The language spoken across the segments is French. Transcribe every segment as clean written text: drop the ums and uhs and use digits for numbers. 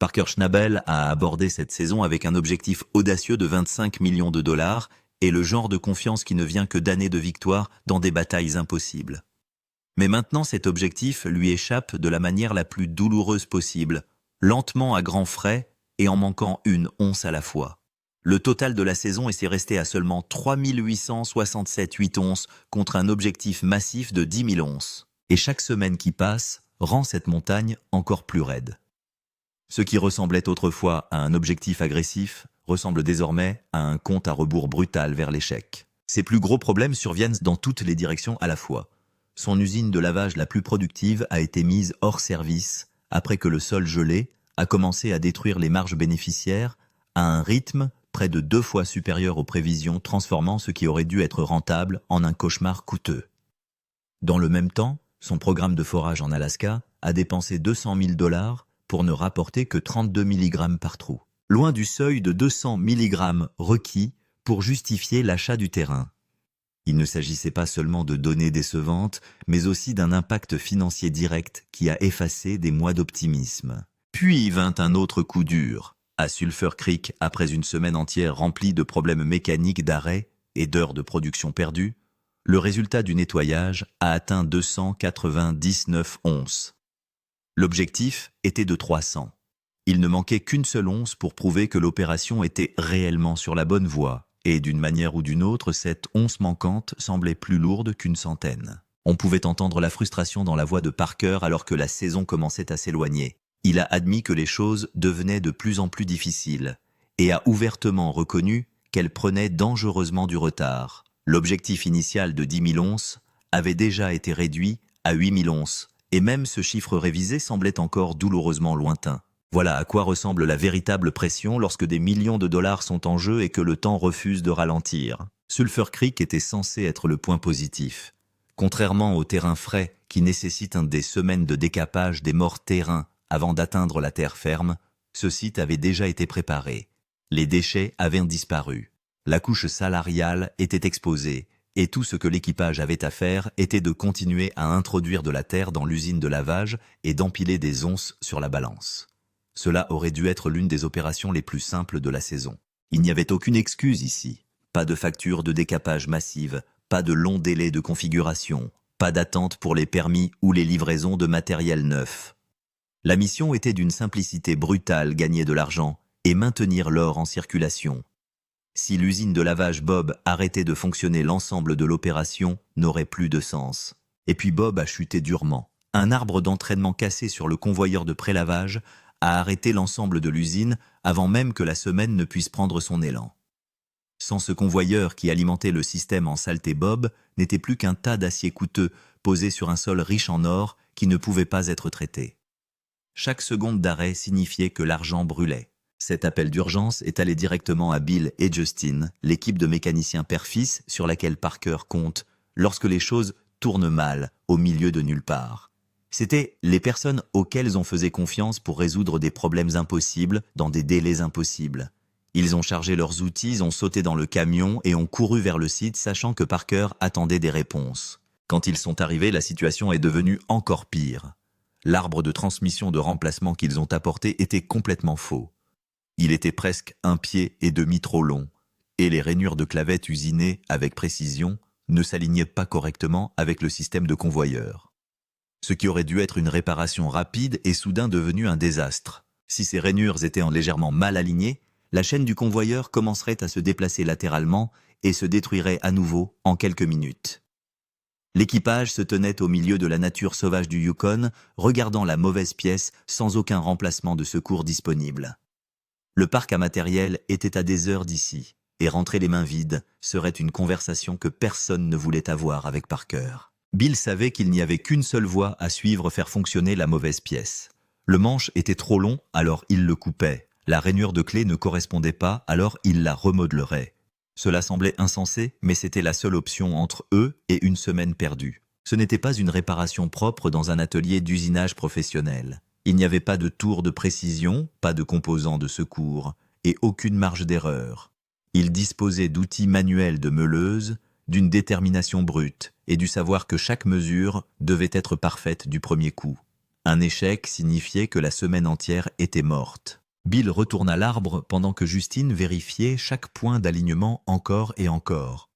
Parker Schnabel a abordé cette saison avec un objectif audacieux de 25 millions de dollars et le genre de confiance qui ne vient que d'années de victoire dans des batailles impossibles. Mais maintenant cet objectif lui échappe de la manière la plus douloureuse possible, lentement à grands frais et en manquant une once à la fois. Le total de la saison est resté à seulement 3867 8 onces contre un objectif massif de 10 000 onces. Et chaque semaine qui passe rend cette montagne encore plus raide. Ce qui ressemblait autrefois à un objectif agressif ressemble désormais à un compte à rebours brutal vers l'échec. Ses plus gros problèmes surviennent dans toutes les directions à la fois. Son usine de lavage la plus productive a été mise hors service après que le sol gelé a commencé à détruire les marges bénéficiaires à un rythme près de 2 fois supérieur aux prévisions, transformant ce qui aurait dû être rentable en un cauchemar coûteux. Dans le même temps, son programme de forage en Alaska a dépensé 200 000 $ pour ne rapporter que 32 mg par trou, loin du seuil de 200 mg requis pour justifier l'achat du terrain. Il ne s'agissait pas seulement de données décevantes, mais aussi d'un impact financier direct qui a effacé des mois d'optimisme. Puis vint un autre coup dur, à Sulphur Creek, après une semaine entière remplie de problèmes mécaniques d'arrêt et d'heures de production perdues, le résultat du nettoyage a atteint 299 onces. L'objectif était de 300. Il ne manquait qu'une seule once pour prouver que l'opération était réellement sur la bonne voie, et d'une manière ou d'une autre, cette once manquante semblait plus lourde qu'une centaine. On pouvait entendre la frustration dans la voix de Parker alors que la saison commençait à s'éloigner. Il a admis que les choses devenaient de plus en plus difficiles, et a ouvertement reconnu qu'elles prenaient dangereusement du retard. L'objectif initial de 10 000 onces avait déjà été réduit à 8 000 onces, et même ce chiffre révisé semblait encore douloureusement lointain. Voilà à quoi ressemble la véritable pression lorsque des millions de dollars sont en jeu et que le temps refuse de ralentir. Sulphur Creek était censé être le point positif. Contrairement au terrain frais qui nécessite des semaines de décapage des morts terrains avant d'atteindre la terre ferme, ce site avait déjà été préparé. Les déchets avaient disparu. La couche salariale était exposée, et tout ce que l'équipage avait à faire était de continuer à introduire de la terre dans l'usine de lavage et d'empiler des onces sur la balance. Cela aurait dû être l'une des opérations les plus simples de la saison. Il n'y avait aucune excuse ici. Pas de facture de décapage massive, pas de longs délais de configuration, pas d'attente pour les permis ou les livraisons de matériel neuf. La mission était d'une simplicité brutale, gagner de l'argent et maintenir l'or en circulation. Si l'usine de lavage Bob arrêtait de fonctionner, l'ensemble de l'opération n'aurait plus de sens. Et puis Bob a chuté durement. Un arbre d'entraînement cassé sur le convoyeur de prélavage a arrêté l'ensemble de l'usine avant même que la semaine ne puisse prendre son élan. Sans ce convoyeur qui alimentait le système en saleté, Bob n'était plus qu'un tas d'acier coûteux posé sur un sol riche en or qui ne pouvait pas être traité. Chaque seconde d'arrêt signifiait que l'argent brûlait. Cet appel d'urgence est allé directement à Bill et Justin, l'équipe de mécaniciens père-fils sur laquelle Parker compte lorsque les choses tournent mal au milieu de nulle part. C'étaient les personnes auxquelles on faisait confiance pour résoudre des problèmes impossibles dans des délais impossibles. Ils ont chargé leurs outils, ont sauté dans le camion et ont couru vers le site sachant que Parker attendait des réponses. Quand ils sont arrivés, la situation est devenue encore pire. L'arbre de transmission de remplacement qu'ils ont apporté était complètement faux. Il était presque 1,5 pied trop long, et les rainures de clavettes usinées avec précision ne s'alignaient pas correctement avec le système de convoyeur. Ce qui aurait dû être une réparation rapide est soudain devenu un désastre. Si ces rainures étaient légèrement mal alignées, la chaîne du convoyeur commencerait à se déplacer latéralement et se détruirait à nouveau en quelques minutes. L'équipage se tenait au milieu de la nature sauvage du Yukon, regardant la mauvaise pièce sans aucun remplacement de secours disponible. Le parc à matériel était à des heures d'ici, et rentrer les mains vides serait une conversation que personne ne voulait avoir avec Parker. Bill savait qu'il n'y avait qu'une seule voie à suivre, faire fonctionner la mauvaise pièce. Le manche était trop long, alors il le coupait. La rainure de clé ne correspondait pas, alors il la remodelerait. Cela semblait insensé, mais c'était la seule option entre eux et une semaine perdue. Ce n'était pas une réparation propre dans un atelier d'usinage professionnel. Il n'y avait pas de tour de précision, pas de composants de secours, et aucune marge d'erreur. Il disposait d'outils manuels de meuleuse, d'une détermination brute, et du savoir que chaque mesure devait être parfaite du premier coup. Un échec signifiait que la semaine entière était morte. Bill retourna l'arbre pendant que Justine vérifiait chaque point d'alignement encore et encore.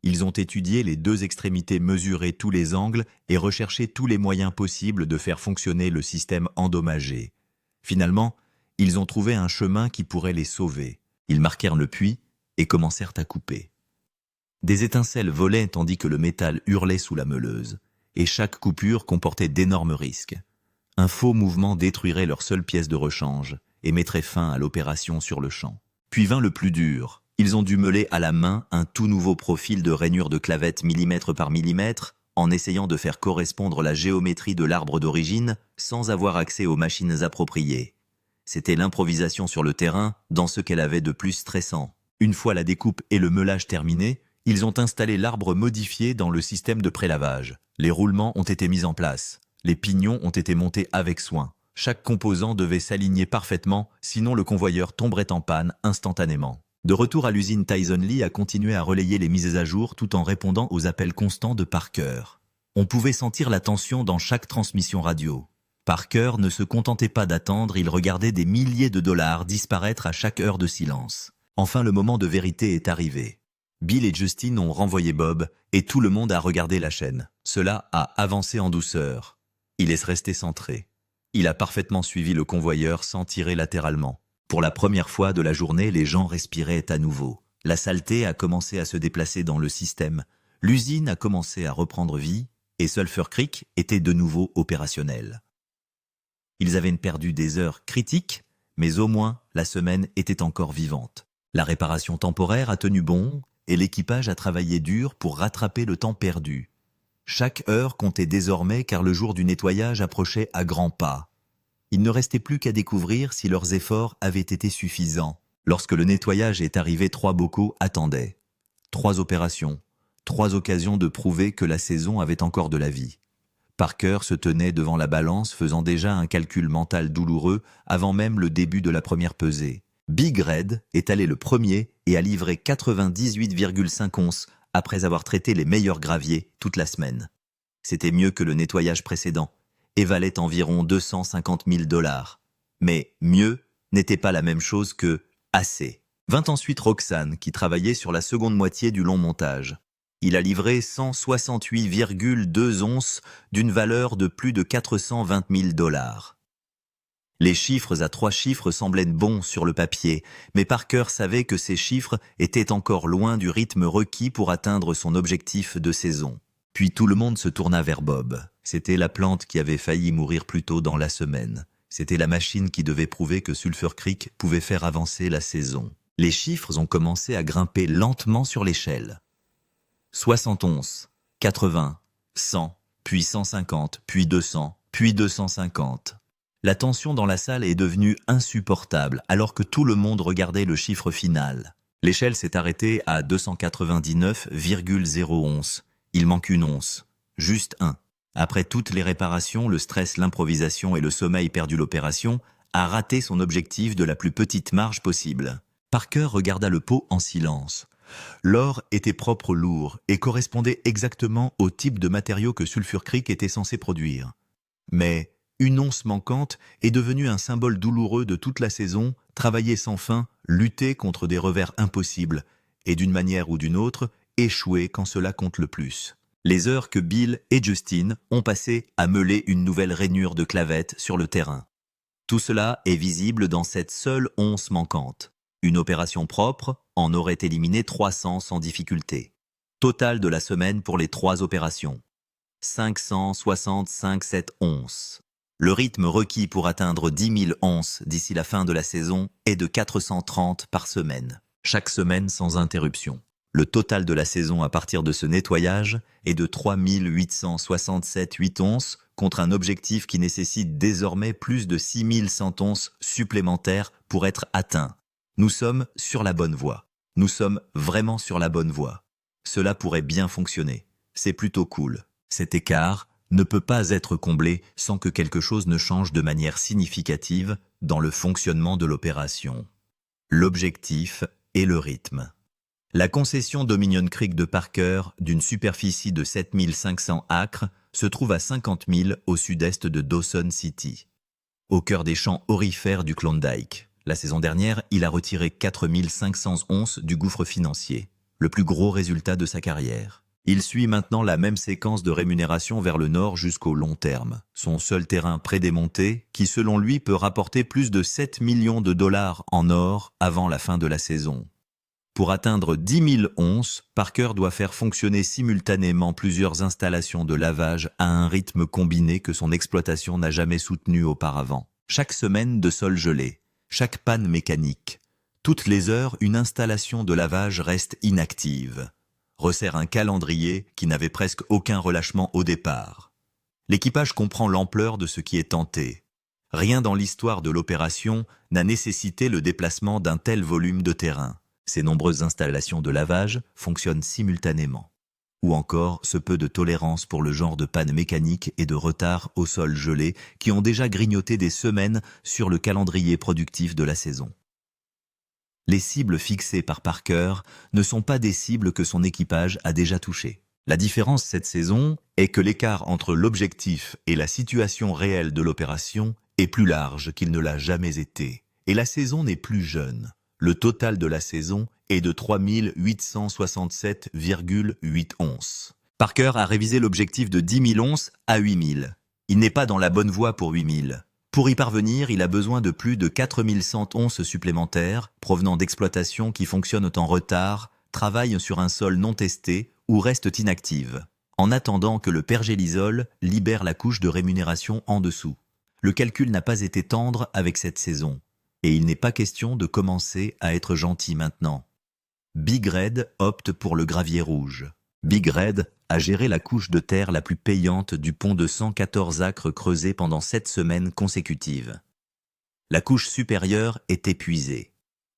Ils ont étudié les deux extrémités, mesuré tous les angles et recherché tous les moyens possibles de faire fonctionner le système endommagé. Finalement, ils ont trouvé un chemin qui pourrait les sauver. Ils marquèrent le puits et commencèrent à couper. Des étincelles volaient tandis que le métal hurlait sous la meuleuse, et chaque coupure comportait d'énormes risques. Un faux mouvement détruirait leur seule pièce de rechange et mettrait fin à l'opération sur le champ. Puis vint le plus dur. Ils ont dû meuler à la main un tout nouveau profil de rainure de clavette millimètre par millimètre, en essayant de faire correspondre la géométrie de l'arbre d'origine sans avoir accès aux machines appropriées. C'était l'improvisation sur le terrain dans ce qu'elle avait de plus stressant. Une fois la découpe et le meulage terminés, ils ont installé l'arbre modifié dans le système de prélavage. Les roulements ont été mis en place. Les pignons ont été montés avec soin. Chaque composant devait s'aligner parfaitement, sinon le convoyeur tomberait en panne instantanément. De retour à l'usine, Tyson Lee a continué à relayer les mises à jour tout en répondant aux appels constants de Parker. On pouvait sentir la tension dans chaque transmission radio. Parker ne se contentait pas d'attendre, il regardait des milliers de dollars disparaître à chaque heure de silence. Enfin, le moment de vérité est arrivé. Bill et Justine ont renvoyé Bob et tout le monde a regardé la chaîne. Cela a avancé en douceur. Il est resté centré. Il a parfaitement suivi le convoyeur sans tirer latéralement. Pour la première fois de la journée, les gens respiraient à nouveau. La saleté a commencé à se déplacer dans le système. L'usine a commencé à reprendre vie et Sulphur Creek était de nouveau opérationnel. Ils avaient perdu des heures critiques, mais au moins la semaine était encore vivante. La réparation temporaire a tenu bon et l'équipage a travaillé dur pour rattraper le temps perdu. Chaque heure comptait désormais car le jour du nettoyage approchait à grands pas. Il ne restait plus qu'à découvrir si leurs efforts avaient été suffisants. Lorsque le nettoyage est arrivé, 3 bocaux attendaient. 3 opérations, 3 occasions de prouver que la saison avait encore de la vie. Parker se tenait devant la balance faisant déjà un calcul mental douloureux avant même le début de la première pesée. Big Red est allé le premier et a livré 98,5 onces après avoir traité les meilleurs graviers toute la semaine. C'était mieux que le nettoyage précédent et valait environ 250 000 $. Mais mieux n'était pas la même chose que assez. Vint ensuite Roxane qui travaillait sur la seconde moitié du long montage. Il a livré 168,2 onces d'une valeur de plus de 420 000 $. Les chiffres à 3 chiffres semblaient bons sur le papier, mais Parker savait que ces chiffres étaient encore loin du rythme requis pour atteindre son objectif de saison. Puis tout le monde se tourna vers Bob. C'était la plante qui avait failli mourir plus tôt dans la semaine. C'était la machine qui devait prouver que Sulphur Creek pouvait faire avancer la saison. Les chiffres ont commencé à grimper lentement sur l'échelle. 60 onces, 80, 100, puis 150, puis 200, puis 250. La tension dans la salle est devenue insupportable alors que tout le monde regardait le chiffre final. L'échelle s'est arrêtée à 299,0 onces. Il manque une once. Juste un. Après toutes les réparations, le stress, l'improvisation et le sommeil perdu l'opération a raté son objectif de la plus petite marge possible. Parker regarda le pot en silence. L'or était propre lourd et correspondait exactement au type de matériau que Sulphur Creek était censé produire. Mais une once manquante est devenue un symbole douloureux de toute la saison, travailler sans fin, lutter contre des revers impossibles, et d'une manière ou d'une autre, échouer quand cela compte le plus. Les heures que Bill et Justine ont passées à meuler une nouvelle rainure de clavette sur le terrain. Tout cela est visible dans cette seule once manquante. Une opération propre en aurait éliminé 300 sans difficulté. Total de la semaine pour les 3 opérations. 565,7 onces. Le rythme requis pour atteindre 10 000 onces d'ici la fin de la saison est de 430 par semaine, chaque semaine sans interruption. Le total de la saison à partir de ce nettoyage est de 3 867,8 onces contre un objectif qui nécessite désormais plus de 6 100 onces supplémentaires pour être atteint. Nous sommes sur la bonne voie. Nous sommes vraiment sur la bonne voie. Cela pourrait bien fonctionner. C'est plutôt cool. Cet écart ne peut pas être comblé sans que quelque chose ne change de manière significative dans le fonctionnement de l'opération. L'objectif et le rythme. La concession Dominion Creek de Parker, d'une superficie de 7500 acres, se trouve à 50 milles au sud-est de Dawson City, au cœur des champs aurifères du Klondike. La saison dernière, il a retiré 4 500 onces du gouffre financier, le plus gros résultat de sa carrière. Il suit maintenant la même séquence de rémunération vers le nord jusqu'au long terme. Son seul terrain prédémonté, qui selon lui peut rapporter plus de 7 millions de dollars en or avant la fin de la saison. Pour atteindre 10 000 onces, Parker doit faire fonctionner simultanément plusieurs installations de lavage à un rythme combiné que son exploitation n'a jamais soutenu auparavant. Chaque semaine de sol gelé, chaque panne mécanique, toutes les heures, une installation de lavage reste inactive. Resserre un calendrier qui n'avait presque aucun relâchement au départ. L'équipage comprend l'ampleur de ce qui est tenté. Rien dans l'histoire de l'opération n'a nécessité le déplacement d'un tel volume de terrain. Ces nombreuses installations de lavage fonctionnent simultanément. Ou encore ce peu de tolérance pour le genre de panne mécanique et de retard au sol gelé qui ont déjà grignoté des semaines sur le calendrier productif de la saison. Les cibles fixées par Parker ne sont pas des cibles que son équipage a déjà touchées. La différence cette saison est que l'écart entre l'objectif et la situation réelle de l'opération est plus large qu'il ne l'a jamais été. Et la saison n'est plus jeune. Le total de la saison est de 3 867,8 onces. Parker a révisé l'objectif de 10 000 onces à 8 000. Il n'est pas dans la bonne voie pour 8 000. Pour y parvenir, il a besoin de plus de 4 100 onces supplémentaires, provenant d'exploitations qui fonctionnent en retard, travaillent sur un sol non testé ou restent inactives, en attendant que le pergélisol libère la couche de rémunération en dessous. Le calcul n'a pas été tendre avec cette saison, et il n'est pas question de commencer à être gentil maintenant. Big Red opte pour le gravier rouge. Big Red a géré la couche de terre la plus payante du pont de 114 acres creusé pendant 7 semaines consécutives. La couche supérieure est épuisée.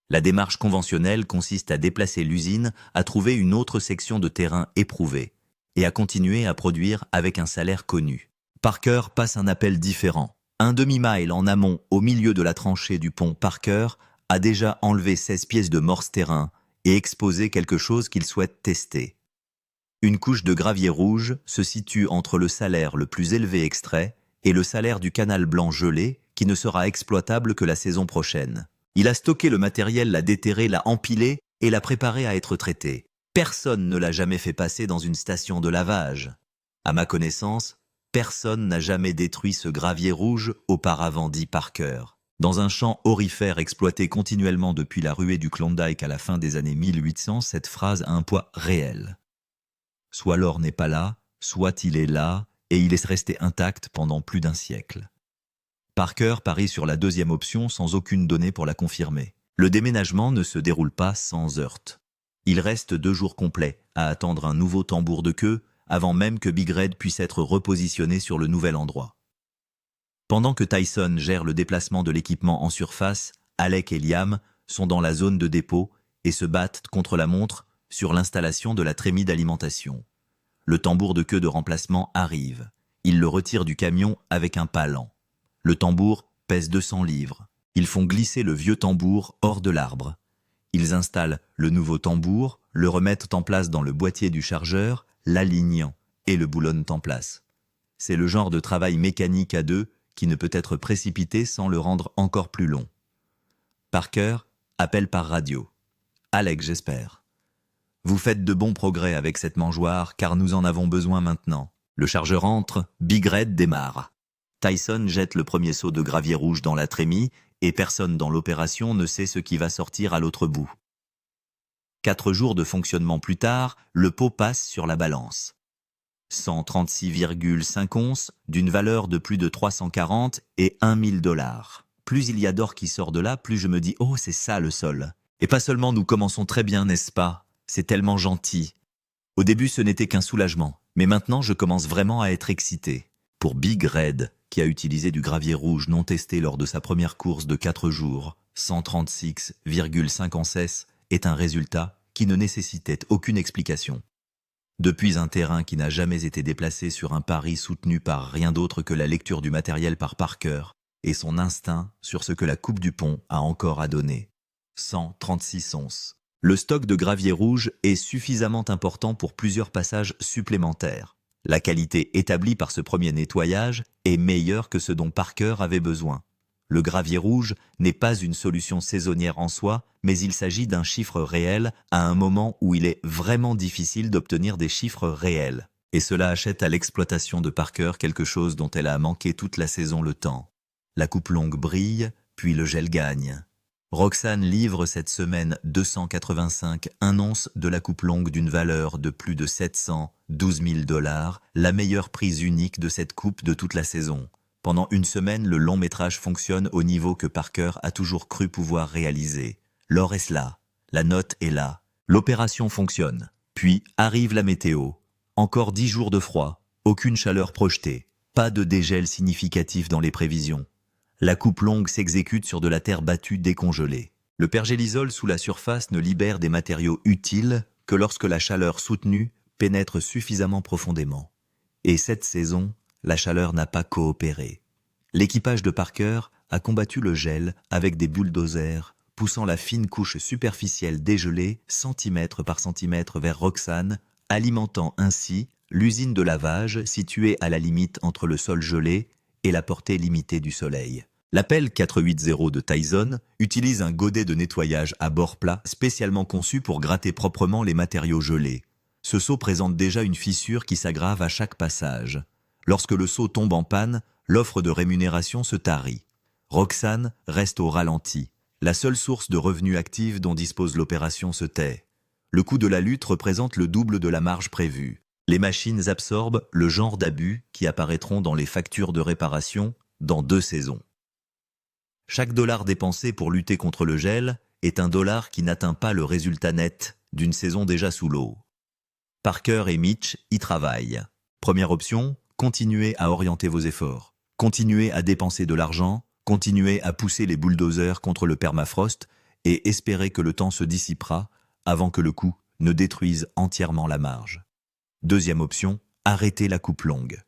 La démarche conventionnelle consiste à déplacer l'usine, à trouver une autre section de terrain éprouvée et à continuer à produire avec un salaire connu. Parker passe un appel différent. Un demi-mile en amont, au milieu de la tranchée du pont Parker, a déjà enlevé 16 pièces de morse terrain et exposé quelque chose qu'il souhaite tester. Une couche de gravier rouge se situe entre le salaire le plus élevé extrait et le salaire du canal blanc gelé qui ne sera exploitable que la saison prochaine. Il a stocké le matériel, l'a déterré, l'a empilé et l'a préparé à être traité. Personne ne l'a jamais fait passer dans une station de lavage. À ma connaissance, personne n'a jamais détruit ce gravier rouge auparavant, dit Parker. Dans un champ aurifère exploité continuellement depuis la ruée du Klondike à la fin des années 1800, cette phrase a un poids réel. Soit l'or n'est pas là, soit il est là, et il est resté intact pendant plus d'un siècle. Parker parie sur la deuxième option sans aucune donnée pour la confirmer. Le déménagement ne se déroule pas sans heurts. Il reste 2 jours complets à attendre un nouveau tambour de queue avant même que Big Red puisse être repositionné sur le nouvel endroit. Pendant que Tyson gère le déplacement de l'équipement en surface, Alec et Liam sont dans la zone de dépôt et se battent contre la montre sur l'installation de la trémie d'alimentation. Le tambour de queue de remplacement arrive. Ils le retirent du camion avec un palan. Le tambour pèse 200 livres. Ils font glisser le vieux tambour hors de l'arbre. Ils installent le nouveau tambour, le remettent en place dans le boîtier du chargeur, l'alignent et le boulonnent en place. C'est le genre de travail mécanique à deux qui ne peut être précipité sans le rendre encore plus long. Parker appelle par radio. « Alec, j'espère. Vous faites de bons progrès avec cette mangeoire car nous en avons besoin maintenant. » Le chargeur entre, Big Red démarre. Tyson jette le premier seau de gravier rouge dans la trémie et personne dans l'opération ne sait ce qui va sortir à l'autre bout. 4 jours de fonctionnement plus tard, le pot passe sur la balance. 136,5 onces d'une valeur de plus de 340 et 1 000 $. Plus il y a d'or qui sort de là, plus je me dis « Oh, c'est ça le sol !» Et pas seulement nous commençons très bien, n'est-ce pas? C'est tellement gentil. Au début, ce n'était qu'un soulagement, mais maintenant je commence vraiment à être excité. Pour Big Red, qui a utilisé du gravier rouge non testé lors de sa première course de 4 jours, 136,5 onces est un résultat qui ne nécessitait aucune explication. Depuis un terrain qui n'a jamais été déplacé sur un pari soutenu par rien d'autre que la lecture du matériel par Parker et son instinct sur ce que la coupe du pont a encore à donner. 136 onces. Le stock de gravier rouge est suffisamment important pour plusieurs passages supplémentaires. La qualité établie par ce premier nettoyage est meilleure que ce dont Parker avait besoin. Le gravier rouge n'est pas une solution saisonnière en soi, mais il s'agit d'un chiffre réel à un moment où il est vraiment difficile d'obtenir des chiffres réels. Et cela achète à l'exploitation de Parker quelque chose dont elle a manqué toute la saison le temps. La coupe longue brille, puis le gel gagne. Roxane livre cette semaine 285 onces de la coupe longue d'une valeur de plus de 712 000 $, la meilleure prise unique de cette coupe de toute la saison. Pendant une semaine, le long métrage fonctionne au niveau que Parker a toujours cru pouvoir réaliser. L'or est là, la note est là, l'opération fonctionne. Puis arrive la météo. Encore 10 jours de froid, aucune chaleur projetée, pas de dégel significatif dans les prévisions. La coupe longue s'exécute sur de la terre battue décongelée. Le pergélisol sous la surface ne libère des matériaux utiles que lorsque la chaleur soutenue pénètre suffisamment profondément. Et cette saison, la chaleur n'a pas coopéré. L'équipage de Parker a combattu le gel avec des bulldozers, poussant la fine couche superficielle dégelée centimètre par centimètre vers Roxane, alimentant ainsi l'usine de lavage située à la limite entre le sol gelé et la portée limitée du soleil. L'appel 480 de Tyson utilise un godet de nettoyage à bord plat spécialement conçu pour gratter proprement les matériaux gelés. Ce seau présente déjà une fissure qui s'aggrave à chaque passage. Lorsque le seau tombe en panne, l'offre de rémunération se tarit. Roxane reste au ralenti. La seule source de revenus actifs dont dispose l'opération se tait. Le coût de la lutte représente le double de la marge prévue. Les machines absorbent le genre d'abus qui apparaîtront dans les factures de réparation dans 2 saisons. Chaque dollar dépensé pour lutter contre le gel est un dollar qui n'atteint pas le résultat net d'une saison déjà sous l'eau. Parker et Mitch y travaillent. Première option, continuez à orienter vos efforts. Continuez à dépenser de l'argent, continuez à pousser les bulldozers contre le permafrost et espérez que le temps se dissipera avant que le coup ne détruise entièrement la marge. Deuxième option, arrêtez la coupe longue.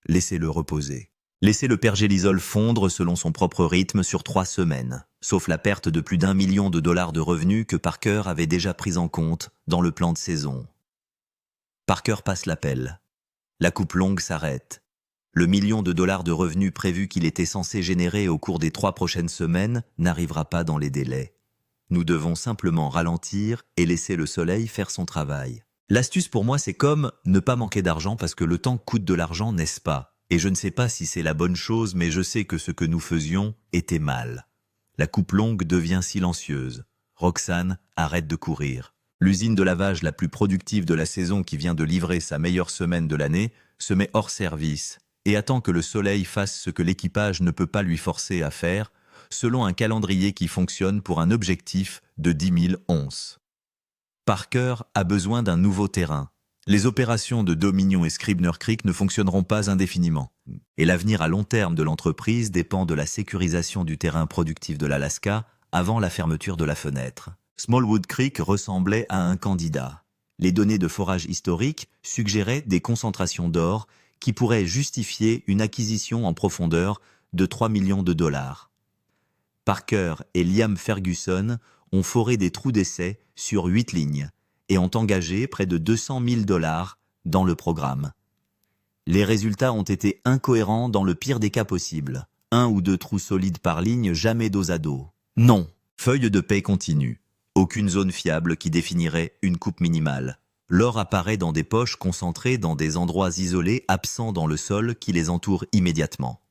Laissez-le reposer. Laissez le pergélisol fondre selon son propre rythme sur 3 semaines, sauf la perte de plus d'1 million de dollars de revenus que Parker avait déjà pris en compte dans le plan de saison. Parker passe l'appel. La coupe longue s'arrête. Le million de dollars de revenus prévu qu'il était censé générer au cours des 3 prochaines semaines n'arrivera pas dans les délais. Nous devons simplement ralentir et laisser le soleil faire son travail. L'astuce pour moi, c'est comme ne pas manquer d'argent parce que le temps coûte de l'argent, n'est-ce pas? Et je ne sais pas si c'est la bonne chose, mais je sais que ce que nous faisions était mal. La coupe longue devient silencieuse. Roxane arrête de courir. L'usine de lavage la plus productive de la saison qui vient de livrer sa meilleure semaine de l'année se met hors service et attend que le soleil fasse ce que l'équipage ne peut pas lui forcer à faire, selon un calendrier qui fonctionne pour un objectif de 10 000 onces. Parker a besoin d'un nouveau terrain. Les opérations de Dominion et Scribner Creek ne fonctionneront pas indéfiniment. Et l'avenir à long terme de l'entreprise dépend de la sécurisation du terrain productif de l'Alaska avant la fermeture de la fenêtre. Smallwood Creek ressemblait à un candidat. Les données de forage historique suggéraient des concentrations d'or qui pourraient justifier une acquisition en profondeur de 3 millions de dollars. Parker et Liam Ferguson ont foré des trous d'essai sur 8 lignes et ont engagé près de 200 000 dollars dans le programme. Les résultats ont été incohérents dans le pire des cas possibles. 1 ou 2 trous solides par ligne, jamais dos à dos. Non, feuille de paie continue. Aucune zone fiable qui définirait une coupe minimale. L'or apparaît dans des poches concentrées dans des endroits isolés absents dans le sol qui les entourent immédiatement.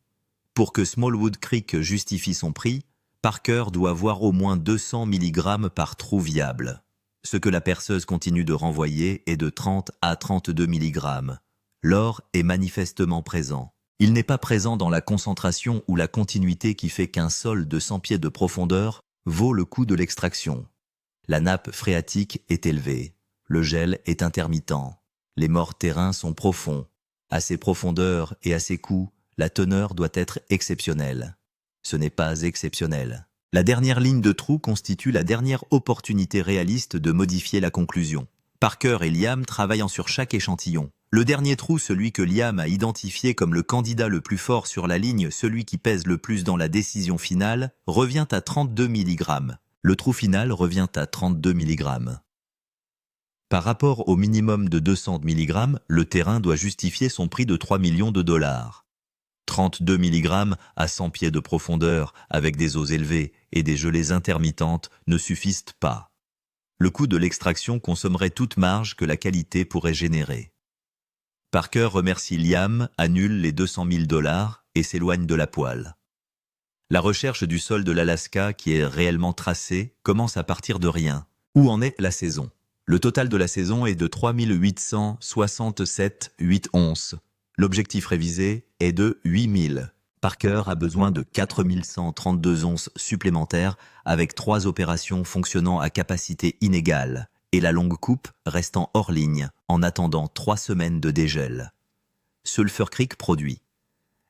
Pour que Smallwood Creek justifie son prix, Parker doit avoir au moins 200 mg par trou viable. Ce que la perceuse continue de renvoyer est de 30 à 32 mg. L'or est manifestement présent. Il n'est pas présent dans la concentration ou la continuité qui fait qu'un sol de 100 pieds de profondeur vaut le coût de l'extraction. La nappe phréatique est élevée. Le gel est intermittent. Les morts terrains sont profonds. À ces profondeurs et à ces coûts, la teneur doit être exceptionnelle. Ce n'est pas exceptionnel. La dernière ligne de trou constitue la dernière opportunité réaliste de modifier la conclusion. Parker et Liam travaillant sur chaque échantillon. Le dernier trou, celui que Liam a identifié comme le candidat le plus fort sur la ligne, celui qui pèse le plus dans la décision finale, revient à 32 mg. Le trou final revient à 32 mg. Par rapport au minimum de 200 mg, le terrain doit justifier son prix de 3 millions de dollars. 32 mg à 100 pieds de profondeur avec des eaux élevées et des gelées intermittentes ne suffisent pas. Le coût de l'extraction consommerait toute marge que la qualité pourrait générer. Parker remercie Liam, annule les 200 000 dollars et s'éloigne de la poêle. La recherche du sol de l'Alaska qui est réellement tracée commence à partir de rien. Où en est la saison? Le total de la saison est de 3 867,8 onces. L'objectif révisé est de 8 000. Parker a besoin de 4 132 onces supplémentaires avec 3 opérations fonctionnant à capacité inégale et la longue coupe restant hors ligne en attendant 3 semaines de dégel. Sulphur Creek produit.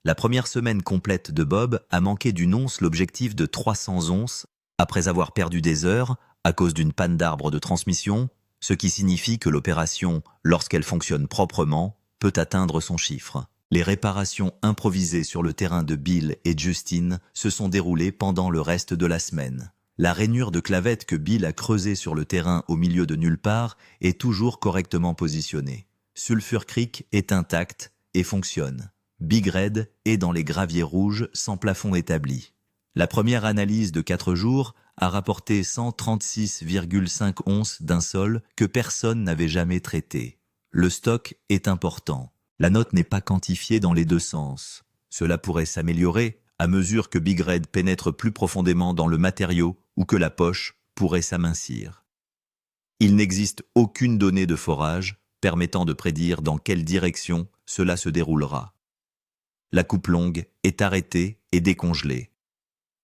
La première semaine complète de Bob a manqué d'une once l'objectif de 300 onces après avoir perdu des heures à cause d'une panne d'arbre de transmission, ce qui signifie que l'opération, lorsqu'elle fonctionne proprement, peut atteindre son chiffre. Les réparations improvisées sur le terrain de Bill et Justin se sont déroulées pendant le reste de la semaine. La rainure de clavette que Bill a creusée sur le terrain au milieu de nulle part est toujours correctement positionnée. Sulphur Creek est intact et fonctionne. Big Red est dans les graviers rouges sans plafond établi. La première analyse de 4 jours a rapporté 136,5 onces d'un sol que personne n'avait jamais traité. Le stock est important. La note n'est pas quantifiée dans les deux sens. Cela pourrait s'améliorer à mesure que Big Red pénètre plus profondément dans le matériau ou que la poche pourrait s'amincir. Il n'existe aucune donnée de forage permettant de prédire dans quelle direction cela se déroulera. La coupe longue est arrêtée et décongelée.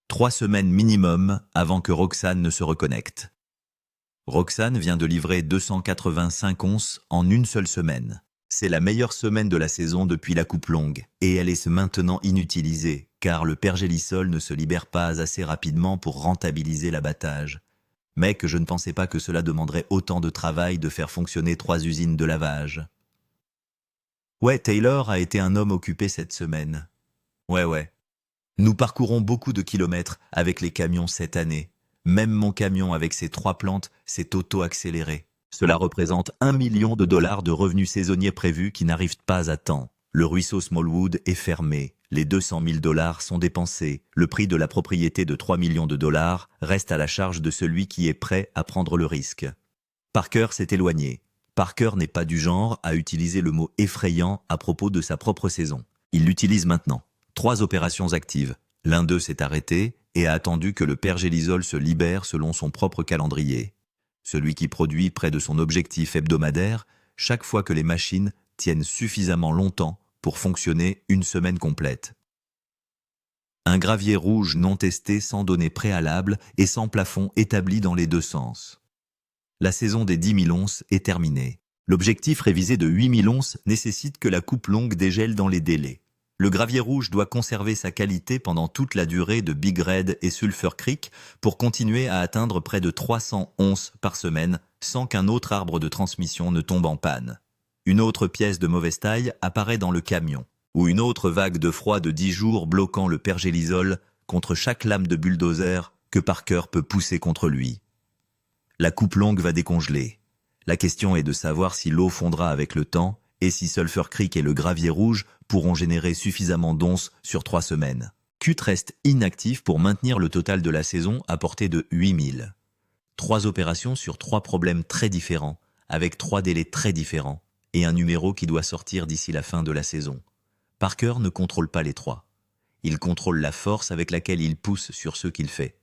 3 semaines minimum avant que Roxane ne se reconnecte. Roxane vient de livrer 285 onces en une seule semaine. C'est la meilleure semaine de la saison depuis la coupe longue, et elle est maintenant inutilisée, car le pergélisol ne se libère pas assez rapidement pour rentabiliser l'abattage. Mais que je ne pensais pas que cela demanderait autant de travail de faire fonctionner 3 usines de lavage. Ouais, Taylor a été un homme occupé cette semaine. Ouais. Nous parcourons beaucoup de kilomètres avec les camions cette année. Même mon camion avec ses 3 plantes s'est auto-accéléré. Cela représente 1 million de dollars de revenus saisonniers prévus qui n'arrivent pas à temps. Le ruisseau Smallwood est fermé. Les 200 000 dollars sont dépensés. Le prix de la propriété de 3 millions de dollars reste à la charge de celui qui est prêt à prendre le risque. Parker s'est éloigné. Parker n'est pas du genre à utiliser le mot effrayant à propos de sa propre saison. Il l'utilise maintenant. 3 opérations actives. L'un d'eux s'est arrêté et a attendu que le pergélisol se libère selon son propre calendrier. Celui qui produit près de son objectif hebdomadaire chaque fois que les machines tiennent suffisamment longtemps pour fonctionner une semaine complète. Un gravier rouge non testé sans données préalables et sans plafond établi dans les deux sens. La saison des 10 000 onces est terminée. L'objectif révisé de 8 000 onces nécessite que la coupe longue dégèle dans les délais. Le gravier rouge doit conserver sa qualité pendant toute la durée de Big Red et Sulphur Creek pour continuer à atteindre près de 300 onces par semaine sans qu'un autre arbre de transmission ne tombe en panne. Une autre pièce de mauvaise taille apparaît dans le camion, ou une autre vague de froid de 10 jours bloquant le pergélisol contre chaque lame de bulldozer que Parker peut pousser contre lui. La coupe longue va décongeler. La question est de savoir si l'eau fondra avec le temps et si Sulphur Creek et le gravier rouge pourront générer suffisamment d'onces sur 3 semaines. Cut reste inactif pour maintenir le total de la saison à portée de 8 000. 3 opérations sur 3 problèmes très différents, avec 3 délais très différents, et un numéro qui doit sortir d'ici la fin de la saison. Parker ne contrôle pas les 3. Il contrôle la force avec laquelle il pousse sur ce qu'il fait.